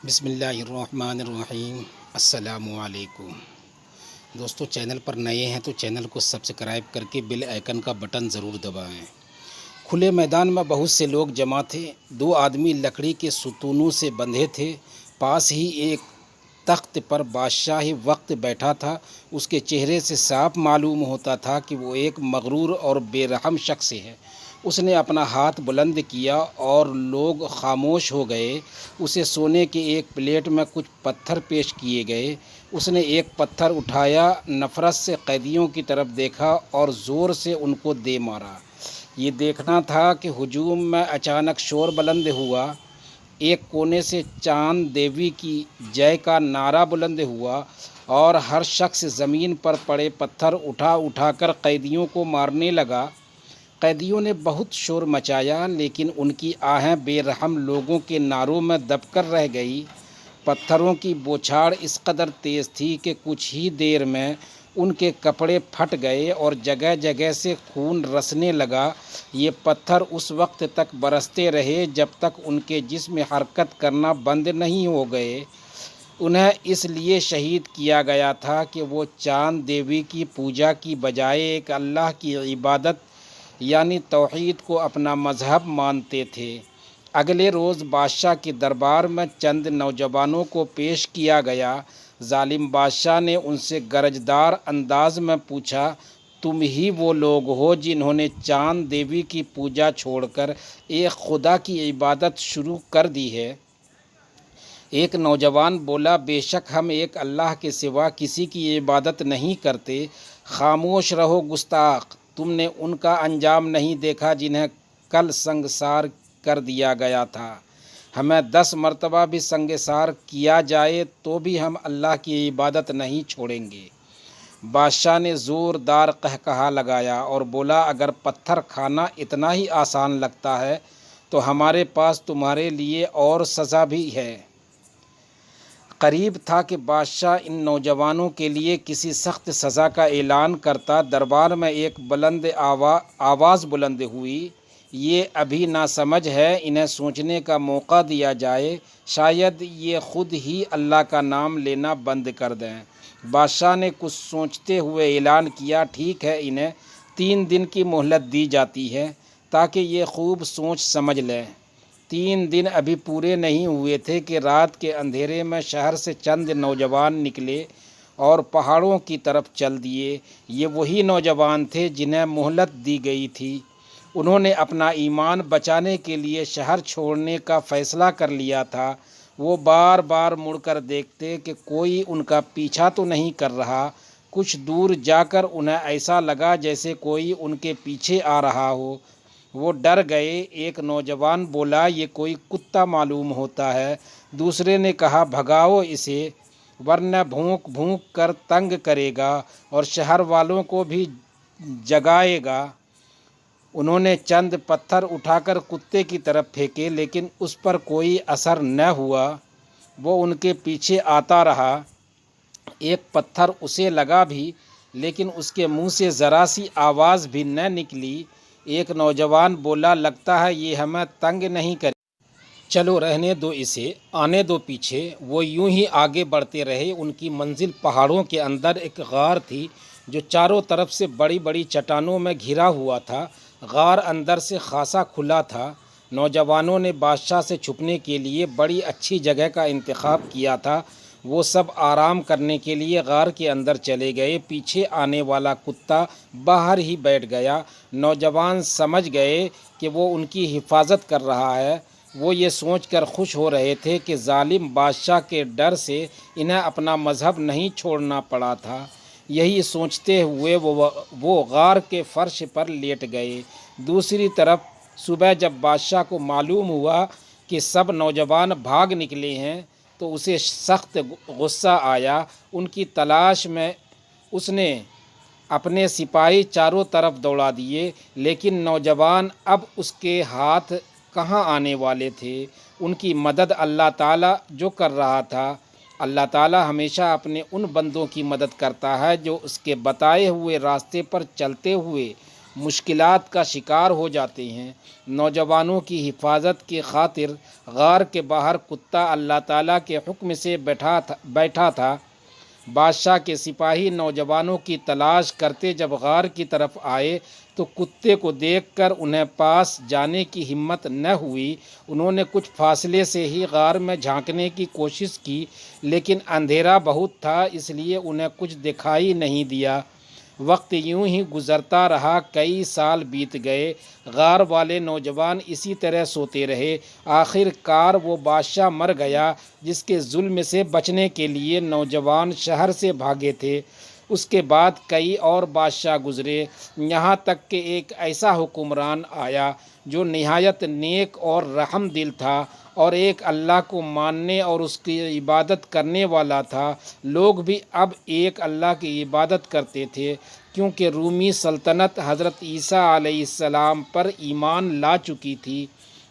بسم اللہ الرحمن الرحیم۔ السلام علیکم دوستو، چینل پر نئے ہیں تو چینل کو سبسکرائب کر کے بیل آئیکن کا بٹن ضرور دبائیں۔ کھلے میدان میں بہت سے لوگ جمع تھے۔ دو آدمی لکڑی کے ستونوں سے بندھے تھے۔ پاس ہی ایک تخت پر بادشاہ وقت بیٹھا تھا۔ اس کے چہرے سے صاف معلوم ہوتا تھا کہ وہ ایک مغرور اور بے رحم شخص ہے۔ اس نے اپنا ہاتھ بلند کیا اور لوگ خاموش ہو گئے۔ اسے سونے کے ایک پلیٹ میں کچھ پتھر پیش کیے گئے۔ اس نے ایک پتھر اٹھایا، نفرت سے قیدیوں کی طرف دیکھا اور زور سے ان کو دے مارا۔ یہ دیکھنا تھا کہ ہجوم میں اچانک شور بلند ہوا۔ ایک کونے سے چاند دیوی کی جے کا نعرہ بلند ہوا اور ہر شخص زمین پر پڑے پتھر اٹھا اٹھا کر قیدیوں کو مارنے لگا۔ قیدیوں نے بہت شور مچایا، لیکن ان کی آہیں بے رحم لوگوں کے نعروں میں دب کر رہ گئی۔ پتھروں کی بوچھاڑ اس قدر تیز تھی کہ کچھ ہی دیر میں ان کے کپڑے پھٹ گئے اور جگہ جگہ سے خون رسنے لگا۔ یہ پتھر اس وقت تک برستے رہے جب تک ان کے جسم حرکت کرنا بند نہیں ہو گئے۔ انہیں اس لیے شہید کیا گیا تھا کہ وہ چاند دیوی کی پوجا کی بجائے ایک اللہ کی عبادت یعنی توحید کو اپنا مذہب مانتے تھے۔ اگلے روز بادشاہ کے دربار میں چند نوجوانوں کو پیش کیا گیا۔ ظالم بادشاہ نے ان سے گرجدار انداز میں پوچھا، تم ہی وہ لوگ ہو جنہوں نے چاند دیوی کی پوجا چھوڑ کر ایک خدا کی عبادت شروع کر دی ہے؟ ایک نوجوان بولا، بے شک ہم ایک اللہ کے سوا کسی کی عبادت نہیں کرتے۔ خاموش رہو گستاخ، تم نے ان کا انجام نہیں دیکھا جنہیں کل سنگسار کر دیا گیا تھا۔ ہمیں 10 مرتبہ بھی سنگسار کیا جائے تو بھی ہم اللہ کی عبادت نہیں چھوڑیں گے۔ بادشاہ نے زوردار قہقہا لگایا اور بولا، اگر پتھر کھانا اتنا ہی آسان لگتا ہے تو ہمارے پاس تمہارے لیے اور سزا بھی ہے۔ قریب تھا کہ بادشاہ ان نوجوانوں کے لیے کسی سخت سزا کا اعلان کرتا۔ دربار میں ایک بلند آواز بلند ہوئی، یہ ابھی ناسمجھ ہے، انہیں سوچنے کا موقع دیا جائے، شاید یہ خود ہی اللہ کا نام لینا بند کر دیں۔ بادشاہ نے کچھ سوچتے ہوئے اعلان کیا، ٹھیک ہے، انہیں 3 دن کی مہلت دی جاتی ہے تاکہ یہ خوب سوچ سمجھ لیں۔ 3 دن ابھی پورے نہیں ہوئے تھے کہ رات کے اندھیرے میں شہر سے چند نوجوان نکلے اور پہاڑوں کی طرف چل دیے۔ یہ وہی نوجوان تھے جنہیں مہلت دی گئی تھی۔ انہوں نے اپنا ایمان بچانے کے لیے شہر چھوڑنے کا فیصلہ کر لیا تھا۔ وہ بار بار مڑ کر دیکھتے کہ کوئی ان کا پیچھا تو نہیں کر رہا۔ کچھ دور جا کر انہیں ایسا لگا جیسے کوئی ان کے پیچھے آ رہا ہو۔ وہ ڈر گئے۔ ایک نوجوان بولا، یہ کوئی کتا معلوم ہوتا ہے۔ دوسرے نے کہا، بھگاؤ اسے ورنہ بھونک بھونک کر تنگ کرے گا اور شہر والوں کو بھی جگائے گا۔ انہوں نے چند پتھر اٹھا کر کتے کی طرف پھینکے، لیکن اس پر کوئی اثر نہ ہوا۔ وہ ان کے پیچھے آتا رہا۔ ایک پتھر اسے لگا بھی، لیکن اس کے منہ سے ذرا سی آواز بھی نہ نکلی۔ ایک نوجوان بولا، لگتا ہے یہ ہمیں تنگ نہیں کرے، چلو رہنے دو اسے، آنے دو پیچھے۔ وہ یوں ہی آگے بڑھتے رہے۔ ان کی منزل پہاڑوں کے اندر ایک غار تھی جو چاروں طرف سے بڑی بڑی چٹانوں میں گھرا ہوا تھا۔ غار اندر سے خاصا کھلا تھا۔ نوجوانوں نے بادشاہ سے چھپنے کے لیے بڑی اچھی جگہ کا انتخاب کیا تھا۔ وہ سب آرام کرنے کے لیے غار کے اندر چلے گئے۔ پیچھے آنے والا کتا باہر ہی بیٹھ گیا۔ نوجوان سمجھ گئے کہ وہ ان کی حفاظت کر رہا ہے۔ وہ یہ سوچ کر خوش ہو رہے تھے کہ ظالم بادشاہ کے ڈر سے انہیں اپنا مذہب نہیں چھوڑنا پڑا تھا۔ یہی سوچتے ہوئے وہ غار کے فرش پر لیٹ گئے۔ دوسری طرف صبح جب بادشاہ کو معلوم ہوا کہ سب نوجوان بھاگ نکلے ہیں تو اسے سخت غصہ آیا۔ ان کی تلاش میں اس نے اپنے سپاہی چاروں طرف دوڑا دیے، لیکن نوجوان اب اس کے ہاتھ کہاں آنے والے تھے۔ ان کی مدد اللہ تعالیٰ جو کر رہا تھا۔ اللہ تعالیٰ ہمیشہ اپنے ان بندوں کی مدد کرتا ہے جو اس کے بتائے ہوئے راستے پر چلتے ہوئے مشکلات کا شکار ہو جاتے ہیں۔ نوجوانوں کی حفاظت کی خاطر غار کے باہر کتا اللہ تعالیٰ کے حکم سے بیٹھا تھا۔ بادشاہ کے سپاہی نوجوانوں کی تلاش کرتے جب غار کی طرف آئے تو کتے کو دیکھ کر انہیں پاس جانے کی ہمت نہ ہوئی۔ انہوں نے کچھ فاصلے سے ہی غار میں جھانکنے کی کوشش کی، لیکن اندھیرا بہت تھا، اس لیے انہیں کچھ دکھائی نہیں دیا۔ وقت یوں ہی گزرتا رہا، کئی سال بیت گئے۔ غار والے نوجوان اسی طرح سوتے رہے۔ آخر کار وہ بادشاہ مر گیا جس کے ظلم سے بچنے کے لیے نوجوان شہر سے بھاگے تھے۔ اس کے بعد کئی اور بادشاہ گزرے، یہاں تک کہ ایک ایسا حکمران آیا جو نہایت نیک اور رحم دل تھا اور ایک اللہ کو ماننے اور اس کی عبادت کرنے والا تھا۔ لوگ بھی اب ایک اللہ کی عبادت کرتے تھے، کیونکہ رومی سلطنت حضرت عیسیٰ علیہ السلام پر ایمان لا چکی تھی۔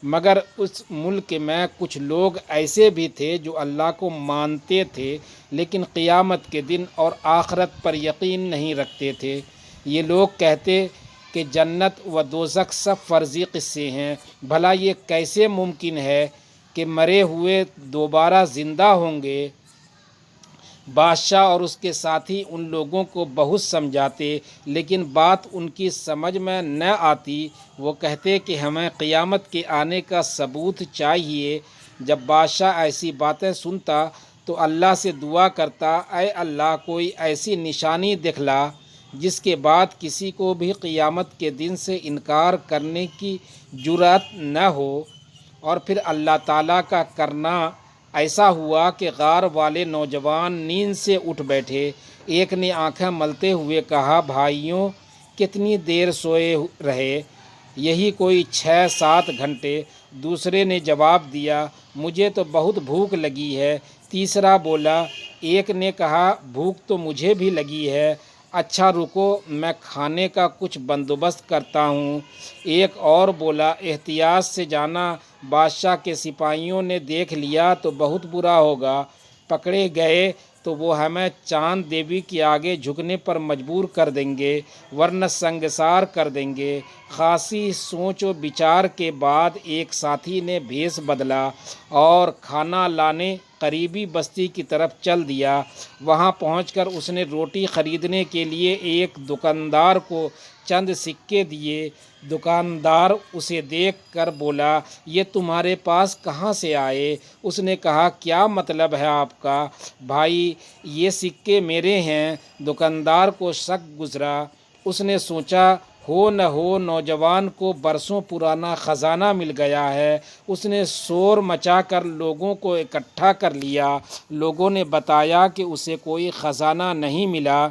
مگر اس ملک میں کچھ لوگ ایسے بھی تھے جو اللہ کو مانتے تھے لیکن قیامت کے دن اور آخرت پر یقین نہیں رکھتے تھے۔ یہ لوگ کہتے کہ جنت و دوزخ سب فرضی قصے ہیں، بھلا یہ کیسے ممکن ہے کہ مرے ہوئے دوبارہ زندہ ہوں گے؟ بادشاہ اور اس کے ساتھی ان لوگوں کو بہت سمجھاتے، لیکن بات ان کی سمجھ میں نہ آتی۔ وہ کہتے کہ ہمیں قیامت کے آنے کا ثبوت چاہیے۔ جب بادشاہ ایسی باتیں سنتا تو اللہ سے دعا کرتا، اے اللہ، کوئی ایسی نشانی دکھلا جس کے بعد کسی کو بھی قیامت کے دن سے انکار کرنے کی جرأت نہ ہو۔ اور پھر اللہ تعالیٰ کا کرنا ایسا ہوا کہ غار والے نوجوان نیند سے اٹھ بیٹھے۔ ایک نے آنکھیں ملتے ہوئے کہا، بھائیوں، کتنی دیر سوئے رہے؟ یہی کوئی 6-7 گھنٹے۔ دوسرے نے جواب دیا، مجھے تو بہت بھوک لگی ہے۔ تیسرا بولا، ایک نے کہا، بھوک تو مجھے بھی لگی ہے، اچھا رکو میں کھانے کا کچھ بندوبست کرتا ہوں۔ ایک اور بولا، احتیاط سے جانا، بادشاہ کے سپاہیوں نے دیکھ لیا تو بہت برا ہوگا، پکڑے گئے تو وہ ہمیں چاند دیوی کے آگے جھکنے پر مجبور کر دیں گے، ورنہ سنگسار کر دیں گے۔ خاصی سوچ و بچار کے بعد ایک ساتھی نے بھیس بدلا اور کھانا لانے قریبی بستی کی طرف چل دیا۔ وہاں پہنچ کر اس نے روٹی خریدنے کے لیے ایک دکاندار کو چند سکے دیے۔ دکاندار اسے دیکھ کر بولا، یہ تمہارے پاس کہاں سے آئے؟ اس نے کہا، کیا مطلب ہے آپ کا؟ بھائی، یہ سکے میرے ہیں۔ دکاندار کو شک گزرا۔ اس نے سوچا، ہو نہ ہو نوجوان کو برسوں پرانا خزانہ مل گیا ہے۔ اس نے شور مچا کر لوگوں کو اکٹھا کر لیا۔ لوگوں نے بتایا کہ اسے کوئی خزانہ نہیں ملا۔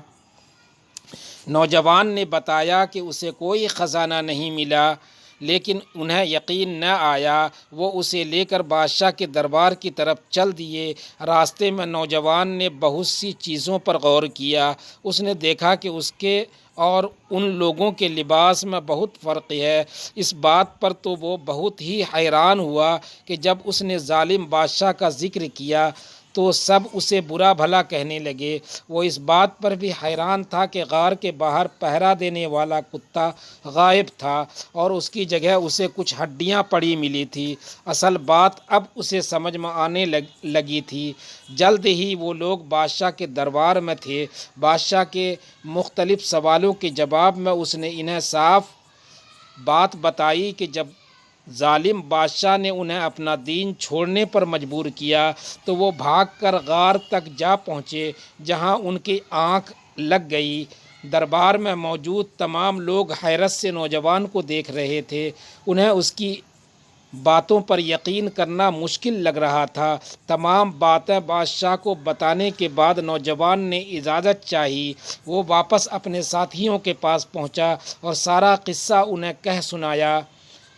نوجوان نے بتایا کہ اسے کوئی خزانہ نہیں ملا، لیکن انہیں یقین نہ آیا۔ وہ اسے لے کر بادشاہ کے دربار کی طرف چل دیے۔ راستے میں نوجوان نے بہت سی چیزوں پر غور کیا۔ اس نے دیکھا کہ اس کے اور ان لوگوں کے لباس میں بہت فرق ہے۔ اس بات پر تو وہ بہت ہی حیران ہوا کہ جب اس نے ظالم بادشاہ کا ذکر کیا تو سب اسے برا بھلا کہنے لگے۔ وہ اس بات پر بھی حیران تھا کہ غار کے باہر پہرا دینے والا کتا غائب تھا اور اس کی جگہ اسے کچھ ہڈیاں پڑی ملی تھی۔ اصل بات اب اسے سمجھ میں آنے لگی تھی۔ جلد ہی وہ لوگ بادشاہ کے دربار میں تھے۔ بادشاہ کے مختلف سوالوں کے جواب میں اس نے انہیں صاف بات بتائی کہ جب ظالم بادشاہ نے انہیں اپنا دین چھوڑنے پر مجبور کیا تو وہ بھاگ کر غار تک جا پہنچے، جہاں ان کی آنکھ لگ گئی۔ دربار میں موجود تمام لوگ حیرت سے نوجوان کو دیکھ رہے تھے۔ انہیں اس کی باتوں پر یقین کرنا مشکل لگ رہا تھا۔ تمام باتیں بادشاہ کو بتانے کے بعد نوجوان نے اجازت چاہی۔ وہ واپس اپنے ساتھیوں کے پاس پہنچا اور سارا قصہ انہیں کہہ سنایا۔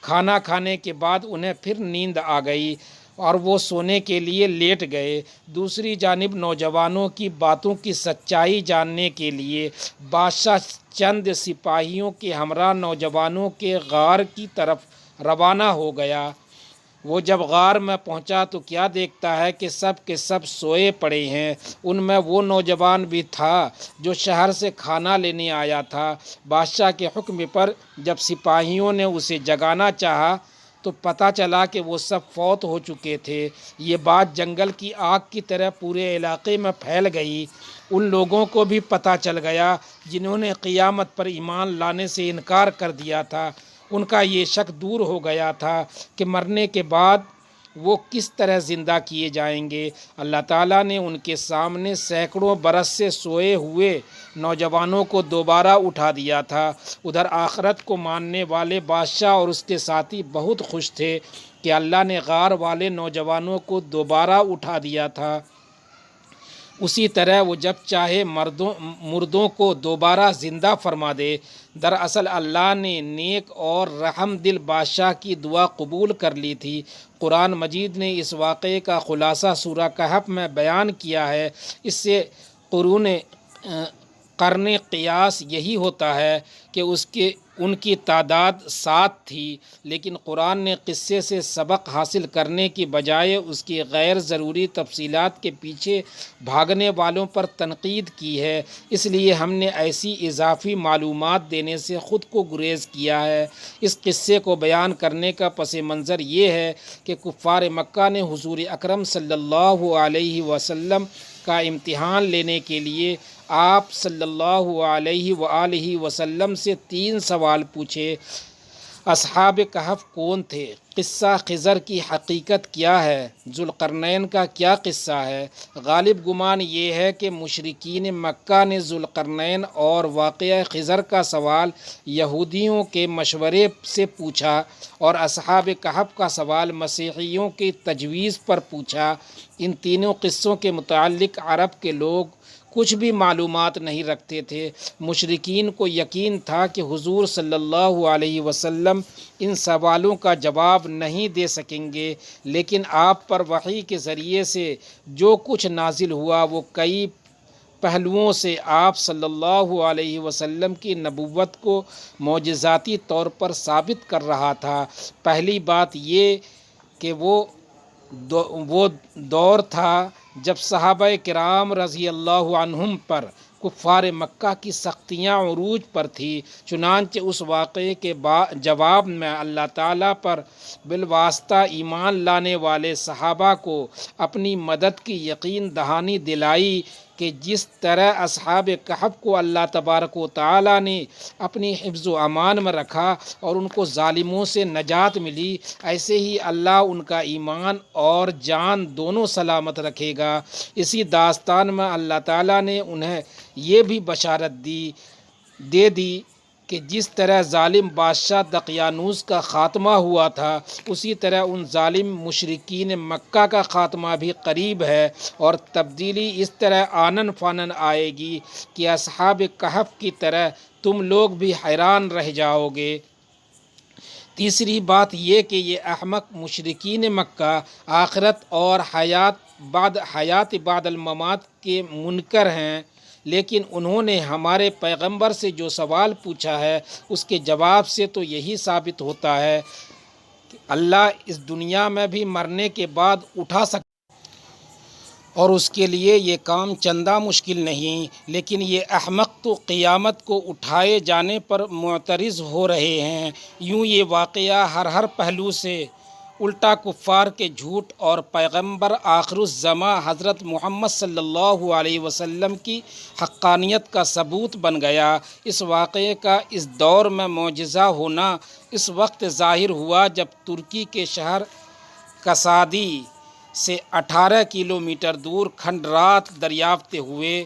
کھانا کھانے کے بعد انہیں پھر نیند آ گئی اور وہ سونے کے لیے لیٹ گئے۔ دوسری جانب نوجوانوں کی باتوں کی سچائی جاننے کے لیے بادشاہ چند سپاہیوں کے ہمراہ نوجوانوں کے غار کی طرف روانہ ہو گیا۔ وہ جب غار میں پہنچا تو کیا دیکھتا ہے کہ سب کے سب سوئے پڑے ہیں۔ ان میں وہ نوجوان بھی تھا جو شہر سے کھانا لینے آیا تھا۔ بادشاہ کے حکم پر جب سپاہیوں نے اسے جگانا چاہا تو پتہ چلا کہ وہ سب فوت ہو چکے تھے۔ یہ بات جنگل کی آگ کی طرح پورے علاقے میں پھیل گئی۔ ان لوگوں کو بھی پتہ چل گیا جنہوں نے قیامت پر ایمان لانے سے انکار کر دیا تھا۔ ان کا یہ شک دور ہو گیا تھا کہ مرنے کے بعد وہ کس طرح زندہ کیے جائیں گے۔ اللہ تعالیٰ نے ان کے سامنے سینکڑوں برس سے سوئے ہوئے نوجوانوں کو دوبارہ اٹھا دیا تھا۔ ادھر آخرت کو ماننے والے بادشاہ اور اس کے ساتھی بہت خوش تھے کہ اللہ نے غار والے نوجوانوں کو دوبارہ اٹھا دیا تھا۔ اسی طرح وہ جب چاہے مردوں کو دوبارہ زندہ فرما دے۔ دراصل اللہ نے نیک اور رحم دل بادشاہ کی دعا قبول کر لی تھی۔ قرآن مجید نے اس واقعے کا خلاصہ سورہ کہف میں بیان کیا ہے۔ اس سے قرن قیاس یہی ہوتا ہے کہ ان کی تعداد 7 تھی، لیکن قرآن نے قصے سے سبق حاصل کرنے کی بجائے اس کی غیر ضروری تفصیلات کے پیچھے بھاگنے والوں پر تنقید کی ہے۔ اس لیے ہم نے ایسی اضافی معلومات دینے سے خود کو گریز کیا ہے۔ اس قصے کو بیان کرنے کا پس منظر یہ ہے کہ کفار مکہ نے حضور اکرم صلی اللہ علیہ وسلم کا امتحان لینے کے لیے آپ صلی اللہ علیہ وآلہ وسلم سے 3 سوال پوچھے۔ اصحاب کہف کون تھے؟ قصہ خضر کی حقیقت کیا ہے؟ ذوالقرنین کا کیا قصہ ہے؟ غالب گمان یہ ہے کہ مشرکین مکہ نے ذوالقرنین اور واقعہ خضر کا سوال یہودیوں کے مشورے سے پوچھا اور اصحاب کہف کا سوال مسیحیوں کی تجویز پر پوچھا۔ ان تینوں قصوں کے متعلق عرب کے لوگ کچھ بھی معلومات نہیں رکھتے تھے۔ مشرکین کو یقین تھا کہ حضور صلی اللہ علیہ وسلم ان سوالوں کا جواب نہیں دے سکیں گے، لیکن آپ پر وحی کے ذریعے سے جو کچھ نازل ہوا وہ کئی پہلوؤں سے آپ صلی اللہ علیہ وسلم کی نبوت کو معجزاتی طور پر ثابت کر رہا تھا۔ پہلی بات یہ کہ وہ دور تھا جب صحابہ کرام رضی اللہ عنہم پر کفار مکہ کی سختیاں عروج پر تھی۔ چنانچہ اس واقعے کے جواب میں اللہ تعالیٰ پر بالواسطہ ایمان لانے والے صحابہ کو اپنی مدد کی یقین دہانی دلائی کہ جس طرح اصحاب کہف کو اللہ تبارک و تعالیٰ نے اپنی حفظ و امان میں رکھا اور ان کو ظالموں سے نجات ملی، ایسے ہی اللہ ان کا ایمان اور جان دونوں سلامت رکھے گا۔ اسی داستان میں اللہ تعالیٰ نے انہیں یہ بھی بشارت دے دی کہ جس طرح ظالم بادشاہ دقیانوس کا خاتمہ ہوا تھا، اسی طرح ان ظالم مشرکین مکہ کا خاتمہ بھی قریب ہے اور تبدیلی اس طرح آنن فانن آئے گی کہ اصحاب کہف کی طرح تم لوگ بھی حیران رہ جاؤ گے۔ تیسری بات یہ کہ یہ احمق مشرکین مکہ آخرت اور حیات بعد الممات کے منکر ہیں، لیکن انہوں نے ہمارے پیغمبر سے جو سوال پوچھا ہے اس کے جواب سے تو یہی ثابت ہوتا ہے کہ اللہ اس دنیا میں بھی مرنے کے بعد اٹھا سکتا اور اس کے لیے یہ کام چندہ مشکل نہیں، لیکن یہ احمق تو قیامت کو اٹھائے جانے پر معترض ہو رہے ہیں۔ یوں یہ واقعہ ہر پہلو سے الٹا کفار کے جھوٹ اور پیغمبر آخر الزماں حضرت محمد صلی اللہ علیہ وسلم کی حقانیت کا ثبوت بن گیا۔ اس واقعے کا اس دور میں معجزہ ہونا اس وقت ظاہر ہوا جب ترکی کے شہر کسادی سے 18 کلومیٹر دور کھنڈرات دریافت ہوئے۔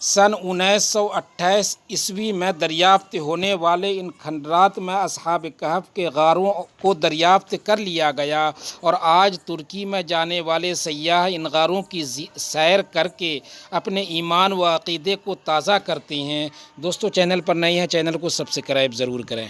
سن 1928 عیسوی میں دریافت ہونے والے ان کھنڈرات میں اصحاب کہف کے غاروں کو دریافت کر لیا گیا اور آج ترکی میں جانے والے سیاح ان غاروں کی سیر کر کے اپنے ایمان و عقیدے کو تازہ کرتے ہیں۔ دوستو چینل پر نئے ہیں، چینل کو سبسکرائب ضرور کریں۔